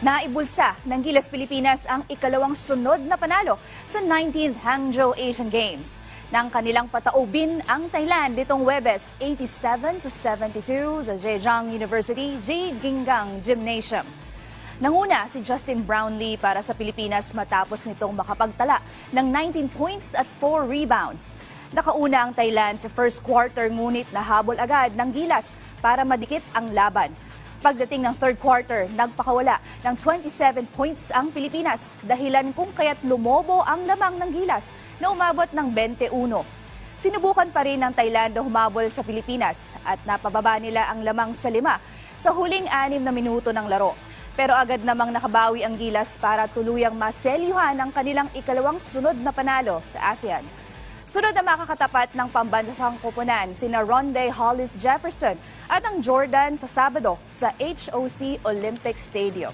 Naibulsa ng Gilas Pilipinas ang ikalawang sunod na panalo sa 19th Hangzhou Asian Games. Nang kanilang pataubin ang Thailand nitong Huwebes 87-72 sa Zhejiang University J. Gingang Gymnasium. Nanguna si Justin Brownlee para sa Pilipinas matapos nitong makapagtala ng 19 points at 4 rebounds. Nakauna ang Thailand sa first quarter ngunit nahabol agad ng Gilas para madikit ang laban. Pagdating ng third quarter, nagpakawala ng 27 points ang Pilipinas, dahilan kung kaya't lumobo ang lamang ng Gilas na umabot ng 21. Sinubukan pa rin ng Thailand na humabol sa Pilipinas at napababa nila ang lamang sa 5 sa huling 6 na minuto ng laro. Pero agad namang nakabawi ang Gilas para tuluyang maselyuhan ang kanilang ikalawang sunod na panalo sa ASEAN. Sunod na makakatapat ng pambansang koponan sina Ronde Hollis Jefferson at ang Jordan sa Sabado sa HOC Olympic Stadium.